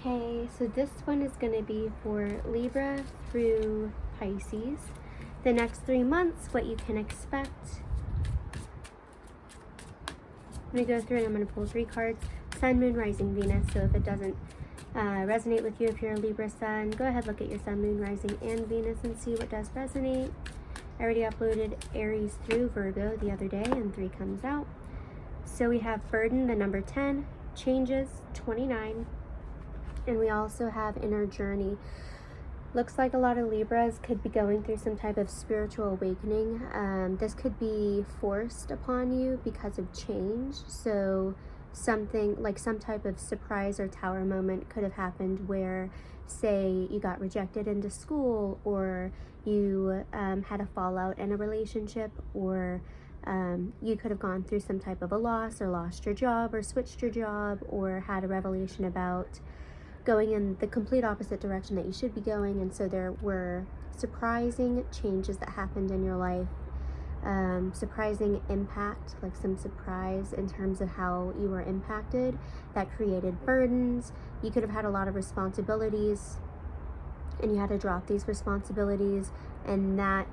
Okay, so this one is going to be for Libra through Pisces. The next 3 months, what you can expect. I'm going to go through and I'm going to pull 3 cards. Sun, Moon, Rising, Venus. So if it doesn't resonate with you, if you're a Libra Sun, go ahead, look at your Sun, Moon, Rising, and Venus and see what does resonate. I already uploaded Aries through Virgo the other day and 3 comes out. So we have Burden, the number 10, Changes, 29. And we also have Inner Journey. Looks like a lot of Libras could be going through some type of spiritual awakening. This could be forced upon you because of change. So something like some type of surprise or tower moment could have happened where, say, you got rejected into school, or you had a fallout in a relationship, or you could have gone through some type of a loss, or lost your job, or switched your job, or had a revelation about going in the complete opposite direction that you should be going. And so there were surprising changes that happened in your life, surprising impact, like some surprise in terms of how you were impacted, that created burdens. You could have had a lot of responsibilities and you had to drop these responsibilities, and that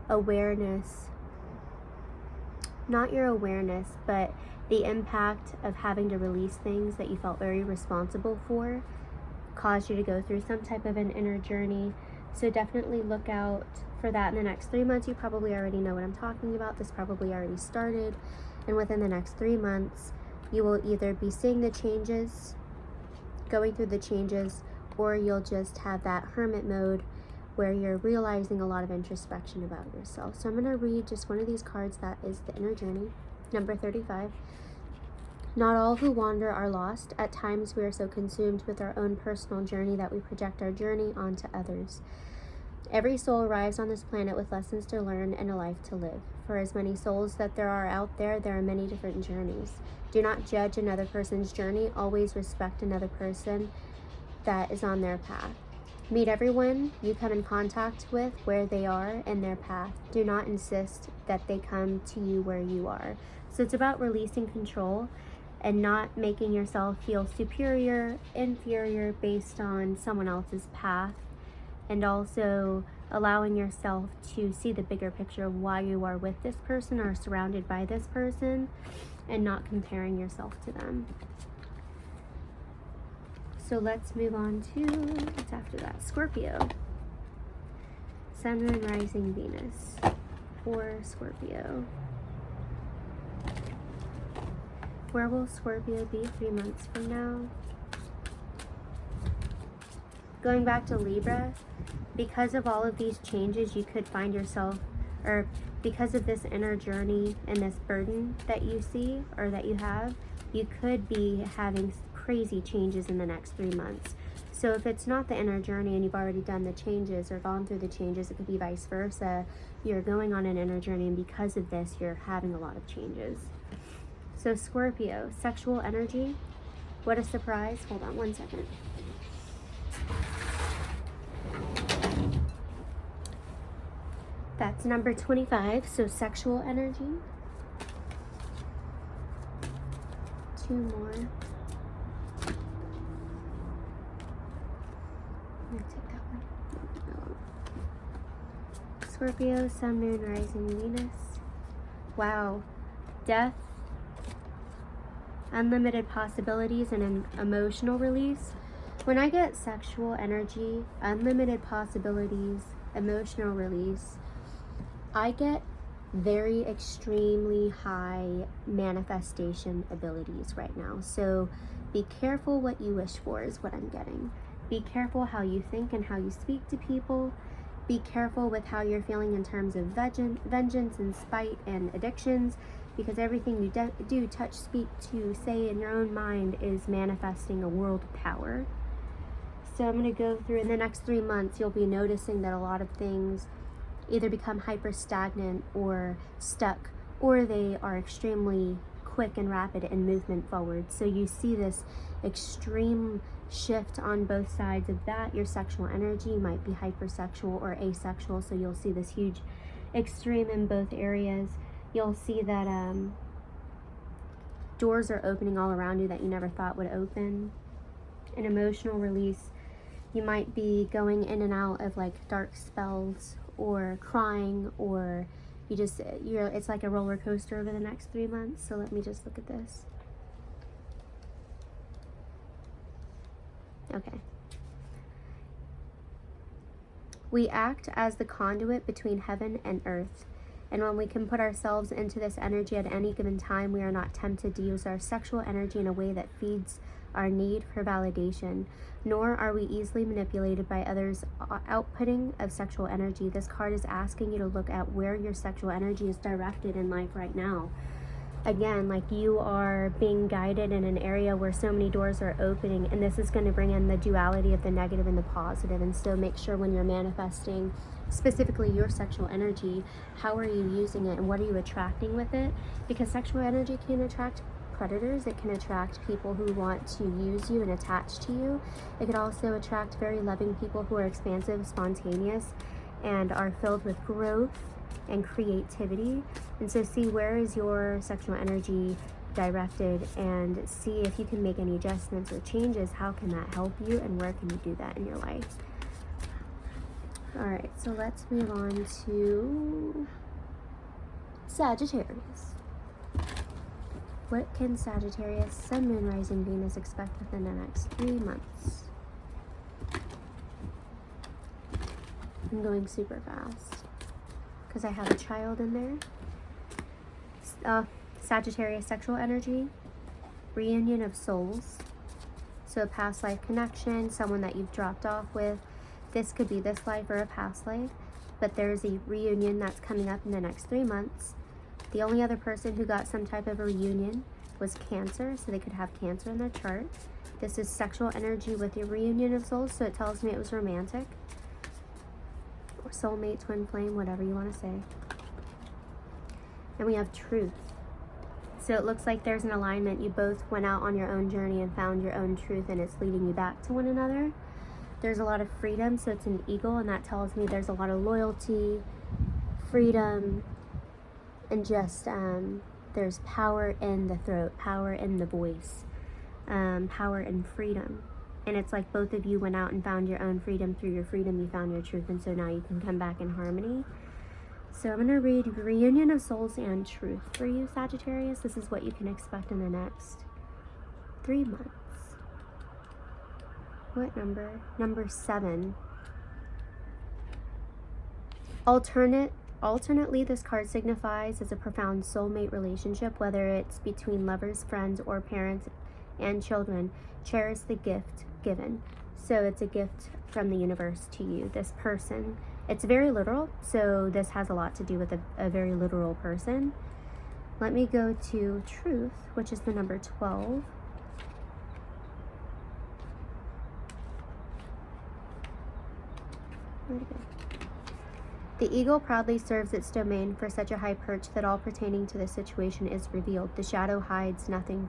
awareness, not your awareness, but the impact of having to release things that you felt very responsible for, caused you to go through some type of an inner journey. So definitely look out for that in the next 3 months. You probably already know what I'm talking about. This probably already started. And within the next 3 months, you will either be seeing the changes, going through the changes, or you'll just have that hermit mode where you're realizing a lot of introspection about yourself. So I'm going to read just one of these cards. That is the Inner Journey, number 35. Not all who wander are lost. At times we are so consumed with our own personal journey that we project our journey onto others. Every soul arrives on this planet with lessons to learn and a life to live. For as many souls that there are out there, there are many different journeys. Do not judge another person's journey. Always respect another person that is on their path. Meet everyone you come in contact with where they are in their path. Do not insist that they come to you where you are. So it's about releasing control and not making yourself feel superior, inferior based on someone else's path, and also allowing yourself to see the bigger picture of why you are with this person or surrounded by this person, and not comparing yourself to them. So let's move on to what's after that. Scorpio. Sun, Moon, Rising, Venus for Scorpio. Where will Scorpio be 3 months from now? Going back to Libra, because of all of these changes, you could find yourself, or because of this inner journey and this burden that you see or that you have, you could be having crazy changes in the next 3 months. So if it's not the inner journey and you've already done the changes or gone through the changes, it could be vice versa. You're going on an inner journey, and because of this, you're having a lot of changes. So Scorpio, sexual energy. What a surprise. Hold on 1 second. That's number 25. So sexual energy. 2 more. I'm going to take that one. Scorpio, Sun, Moon, Rising, Venus. Wow. Death, unlimited possibilities, and an emotional release. When I get sexual energy, unlimited possibilities, emotional release, I get very extremely high manifestation abilities right now. So be careful what you wish for is what I'm getting. Be careful how you think and how you speak to people. Be careful with how you're feeling in terms of vengeance and spite and addictions, because everything you do, touch, speak, to, say in your own mind is manifesting a world power. So I'm going to go through in the next 3 months, you'll be noticing that a lot of things either become hyper stagnant or stuck, or they are extremely quick and rapid in movement forward. So you see this extreme shift on both sides of that. Your sexual energy might be hypersexual or asexual, so you'll see this huge extreme in both areas. You'll see that doors are opening all around you that you never thought would open. an emotional release. You might be going in and out of like dark spells or crying, or it's like a roller coaster over the next 3 months. So let me just look at this. Okay. We act as the conduit between heaven and earth. And when we can put ourselves into this energy at any given time, we are not tempted to use our sexual energy in a way that feeds our need for validation, nor are we easily manipulated by others' outputting of sexual energy. This card is asking you to look at where your sexual energy is directed in life right now. Again, like you are being guided in an area where so many doors are opening, and this is going to bring in the duality of the negative and the positive. And so make sure when you're manifesting specifically your sexual energy, how are you using it and what are you attracting with it? Because sexual energy can attract predators. It can attract people who want to use you and attach to you. It could also attract very loving people who are expansive, spontaneous, and are filled with growth and creativity. And so see where is your sexual energy directed, and see if you can make any adjustments or changes. How can that help you, and where can you do that in your life? All right, so let's move on to Sagittarius. What can Sagittarius, Sun, Moon, Rising, Venus expect within the next 3 months? I'm going super fast because I have a child in there. Sagittarius, sexual energy, reunion of souls. So a past life connection, someone that you've dropped off with. This could be this life or a past life, but there's a reunion that's coming up in the next 3 months. The only other person who got some type of a reunion was Cancer, so they could have Cancer in their chart. This is sexual energy with your reunion of souls, so it tells me it was romantic. Or soulmate, twin flame, whatever you want to say. And we have truth. So it looks like there's an alignment. You both went out on your own journey and found your own truth, and it's leading you back to one another. There's a lot of freedom, so it's an eagle, and that tells me there's a lot of loyalty, freedom, and just there's power in the throat, power in the voice, power and freedom. And it's like both of you went out and found your own freedom. Through your freedom, you found your truth, and so now you can come back in harmony. So I'm going to read Reunion of Souls and Truth for you, Sagittarius. This is what you can expect in the next 3 months. What number? Number 7. Alternately, this card signifies as a profound soulmate relationship, whether it's between lovers, friends, or parents and children. Cherish the gift given. So it's a gift from the universe to you, this person. It's very literal, so this has a lot to do with a very literal person. Let me go to Truth, which is the number 12. Where'd it go? The eagle proudly serves its domain for such a high perch that all pertaining to the situation is revealed. The shadow hides nothing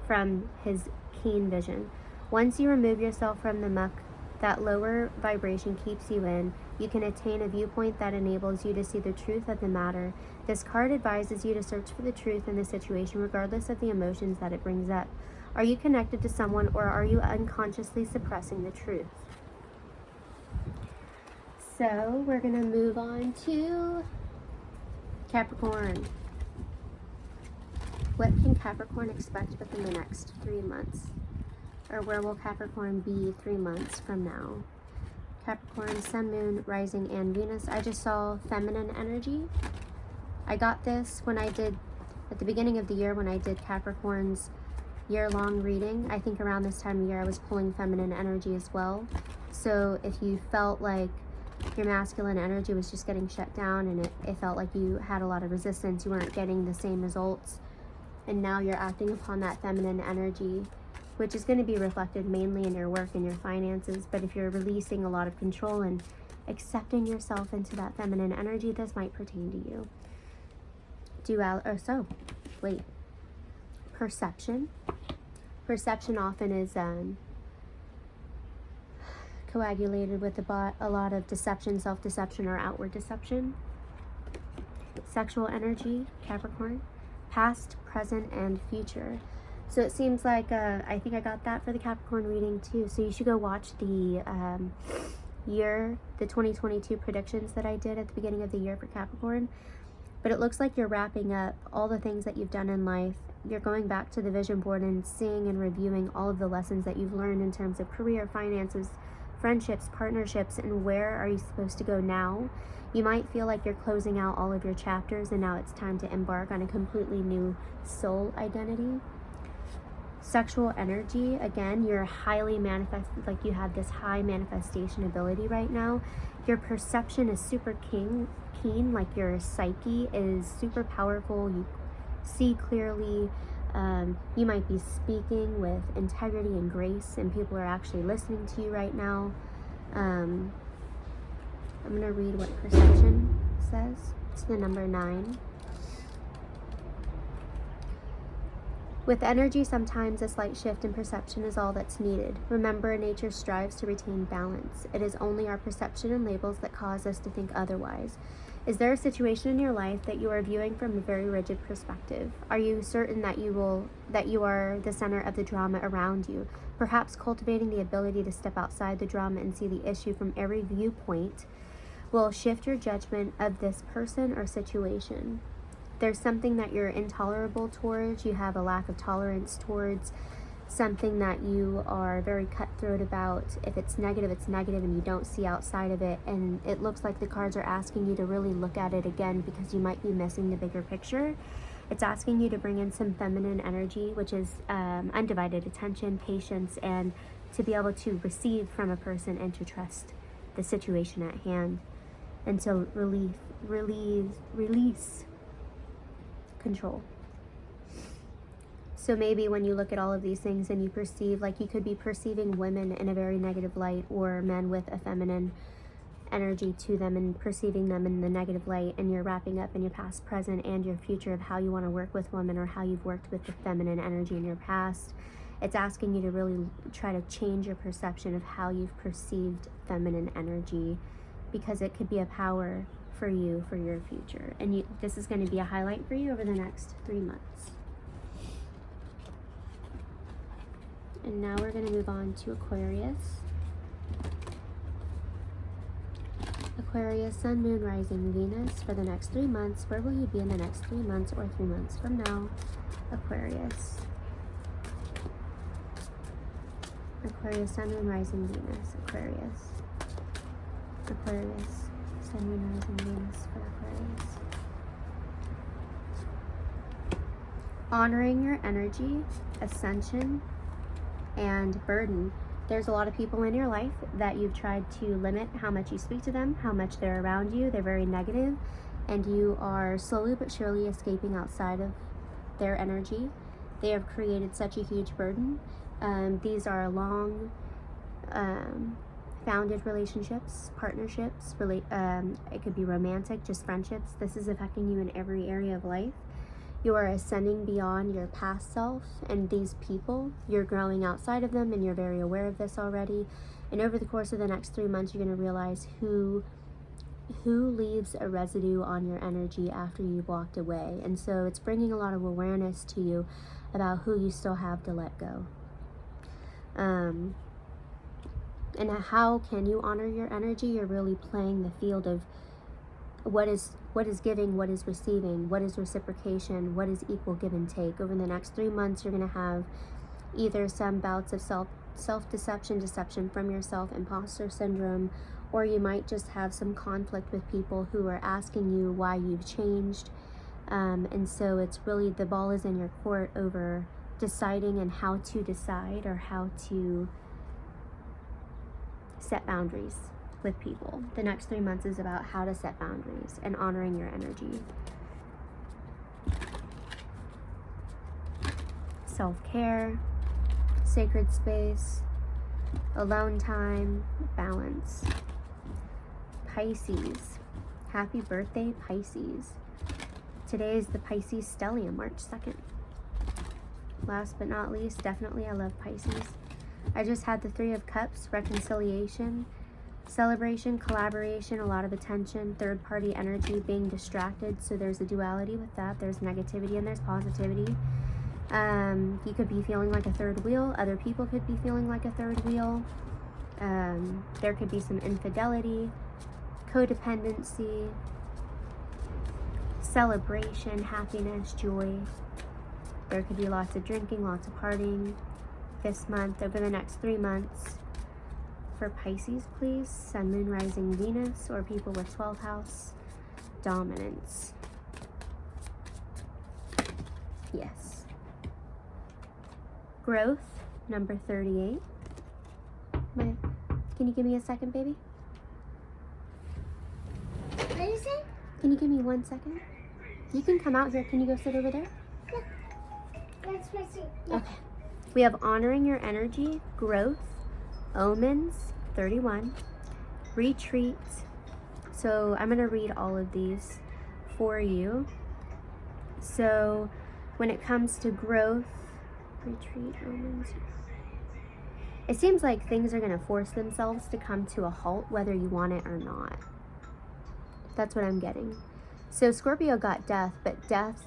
from his keen vision. Once you remove yourself from the muck that lower vibration keeps you in, you can attain a viewpoint that enables you to see the truth of the matter. This card advises you to search for the truth in the situation, regardless of the emotions that it brings up. Are you connected to someone, or are you unconsciously suppressing the truth? So we're going to move on to Capricorn. What can Capricorn expect within the next 3 months? Or where will Capricorn be 3 months from now? Capricorn, Sun, Moon, Rising, and Venus. I just saw feminine energy. I got this when I did, at the beginning of the year, when I did Capricorn's year-long reading. I think around this time of year I was pulling feminine energy as well. So if you felt like your masculine energy was just getting shut down and it felt like you had a lot of resistance, you weren't getting the same results, and now you're acting upon that feminine energy, which is going to be reflected mainly in your work and your finances. But if you're releasing a lot of control and accepting yourself into that feminine energy, this might pertain to you. Perception. Perception often is coagulated with a lot of deception, self-deception, or outward deception. Sexual energy, Capricorn. Past, present, and future. So it seems like, I think I got that for the Capricorn reading too. So you should go watch the 2022 predictions that I did at the beginning of the year for Capricorn. But it looks like you're wrapping up all the things that you've done in life. You're going back to the vision board and seeing and reviewing all of the lessons that you've learned in terms of career, finances, friendships, partnerships, and where are you supposed to go now. You might feel like you're closing out all of your chapters and now it's time to embark on a completely new soul identity. Sexual energy, again, you're highly manifested, like you have this high manifestation ability right now. Your perception is super keen, like your psyche is super powerful. You see clearly. You might be speaking with integrity and grace, and people are actually listening to you right now. I'm going to read what perception says. It's the number 9. With energy, sometimes a slight shift in perception is all that's needed. Remember, nature strives to retain balance. It is only our perception and labels that cause us to think otherwise. Is there a situation in your life that you are viewing from a very rigid perspective? Are you certain that you are the center of the drama around you? Perhaps cultivating the ability to step outside the drama and see the issue from every viewpoint will shift your judgment of this person or situation. There's something that you're intolerable towards, you have a lack of tolerance towards, something that you are very cutthroat about. If it's negative, and you don't see outside of it, and it looks like the cards are asking you to really look at it again because you might be missing the bigger picture. It's asking you to bring in some feminine energy, which is undivided attention, patience, and to be able to receive from a person and to trust the situation at hand, and to release control. So maybe when you look at all of these things and you perceive, like you could be perceiving women in a very negative light, or men with a feminine energy to them and perceiving them in the negative light, and you're wrapping up in your past, present, and your future of how you want to work with women or how you've worked with the feminine energy in your past. It's asking you to really try to change your perception of how you've perceived feminine energy, because it could be a power for you for your future. And this is going to be a highlight for you over the next 3 months. And now we're going to move on to Aquarius. Aquarius, Sun, Moon, Rising, Venus for the next 3 months. Where will you be in the next 3 months or 3 months from now? Aquarius. Aquarius, Sun, Moon, Rising, Venus. Aquarius. Aquarius, Sun, Moon, Rising, Venus for Aquarius. Honoring your energy, ascension, and burden. There's a lot of people in your life that you've tried to limit how much you speak to them, how much they're around you. They're very negative, and you are slowly but surely escaping outside of their energy. They have created such a huge burden. These are long founded relationships, partnerships, it could be romantic, just friendships. This is affecting you in every area of life. You are ascending beyond your past self, and these people, you're growing outside of them, and you're very aware of this already. And over the course of the next 3 months, you're going to realize who leaves a residue on your energy after you've walked away. And so it's bringing a lot of awareness to you about who you still have to let go. And how can you honor your energy? You're really playing the field of what is giving, what is receiving, what is reciprocation, what is equal give and take. Over the next 3 months, you're going to have either some bouts of self-deception, deception from yourself, imposter syndrome, or you might just have some conflict with people who are asking you why you've changed. And so it's really, the ball is in your court over deciding and how to decide, or how to set boundaries with people. The next 3 months is about how to set boundaries and honoring your energy. Self-care, sacred space, alone time, balance. Pisces. Happy birthday, Pisces. Today is the Pisces stellium, March 2nd. Last but not least, definitely I love Pisces. I just had the 3 of Cups, reconciliation, celebration, collaboration, a lot of attention, third-party energy, being distracted. So there's a duality with that. There's negativity and there's positivity. You could be feeling like a third wheel. Other people could be feeling like a third wheel. There could be some infidelity, codependency, celebration, happiness, joy. There could be lots of drinking, lots of partying this month, over the next 3 months. For Pisces, please, Sun, Moon, Rising, Venus, or people with 12th house dominance. Yes. Growth, number 38. Can you give me a second, baby? What did you say? Can you give me 1 second? You can come out here. Can you go sit over there? Yeah. That's my seat. Yeah. Okay. We have honoring your energy, growth, omens, 31, retreat. So I'm going to read all of these for you. So when it comes to growth, retreat, omens, it seems like things are going to force themselves to come to a halt whether you want it or not. That's what I'm getting. So Scorpio got death, but death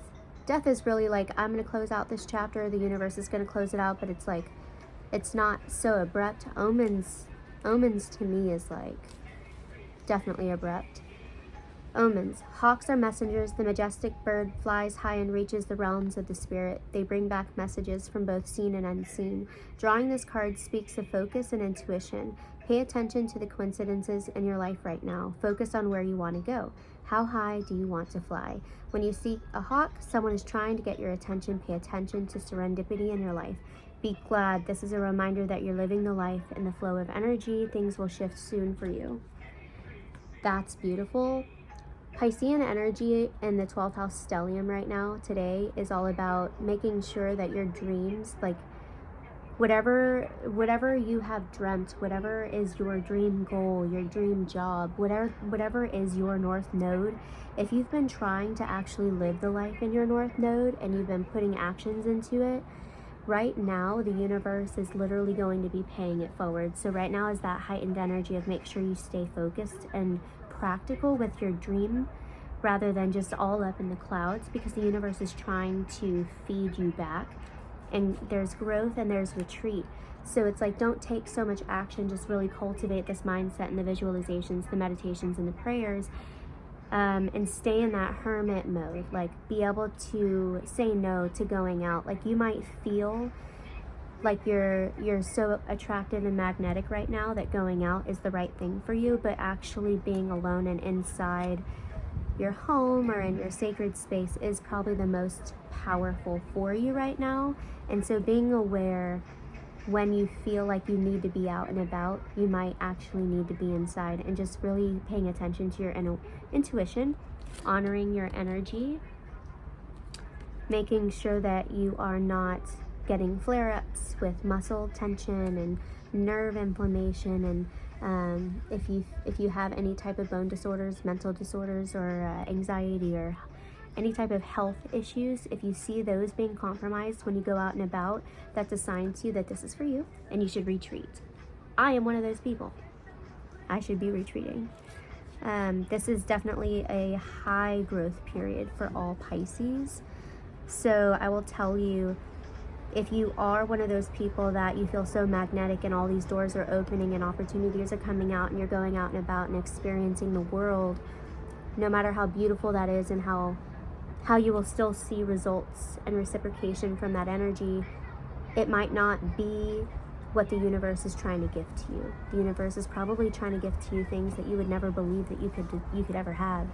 is really like, I'm going to close out this chapter, the universe is going to close it out, but it's like, it's not so abrupt. Omens to me is like definitely abrupt. Omens. Hawks are messengers. The majestic bird flies high and reaches the realms of the spirit. They bring back messages from both seen and unseen. Drawing this card speaks of focus and intuition. Pay attention to the coincidences in your life right now. Focus on where you want to go. How high do you want to fly? When you see a hawk, someone is trying to get your attention. Pay attention to serendipity in your life. Be glad. This is a reminder that you're living the life in the flow of energy. Things will shift soon for you. That's beautiful. Piscean energy in the 12th house stellium right now, today, is all about making sure that your dreams, like whatever you have dreamt, whatever is your dream goal, your dream job, whatever is your north node, if you've been trying to actually live the life in your north node and you've been putting actions into it, right now the universe is literally going to be paying it forward. So right now is that heightened energy of make sure you stay focused and practical with your dream rather than just all up in the clouds, because the universe is trying to feed you back. And there's growth and there's retreat. So it's like, don't take so much action, just really cultivate this mindset and the visualizations, the meditations and the prayers, and stay in that hermit mode. Like, be able to say no to going out. Like, you might feel like you're so attractive and magnetic right now that going out is the right thing for you, but actually being alone and inside your home or in your sacred space is probably the most powerful for you right now. And so being aware when you feel like you need to be out and about, you might actually need to be inside, and just really paying attention to your intuition, honoring your energy, making sure that you are not getting flare-ups with muscle tension and nerve inflammation, and if you have any type of bone disorders, mental disorders, or anxiety or any type of health issues, if you see those being compromised when you go out and about, that's a sign to you that this is for you and you should retreat. I am one of those people. I should be retreating. This is definitely a high growth period for all Pisces. So I will tell you, if you are one of those people that you feel so magnetic and all these doors are opening and opportunities are coming out and you're going out and about and experiencing the world, no matter how beautiful that is and how you will still see results and reciprocation from that energy, it might not be what the universe is trying to give to you. The universe is probably trying to give to you things that you would never believe that you could ever have.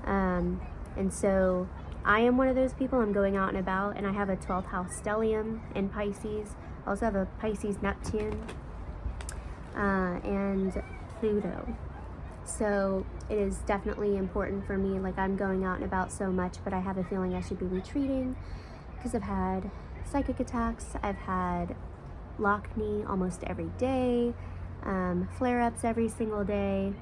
And so I am one of those people. I'm going out and about, and I have a 12th house stellium in Pisces. I also have a Pisces Neptune and Pluto. So it is definitely important for me. Like, I'm going out and about so much, but I have a feeling I should be retreating because I've had psychic attacks. I've had lockney almost every day, flare-ups every single day,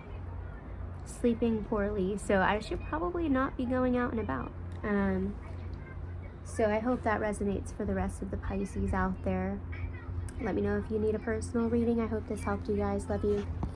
sleeping poorly. So I should probably not be going out and about. So I hope that resonates for the rest of the Pisces out there. Let me know if you need a personal reading. I hope this helped you guys. Love you.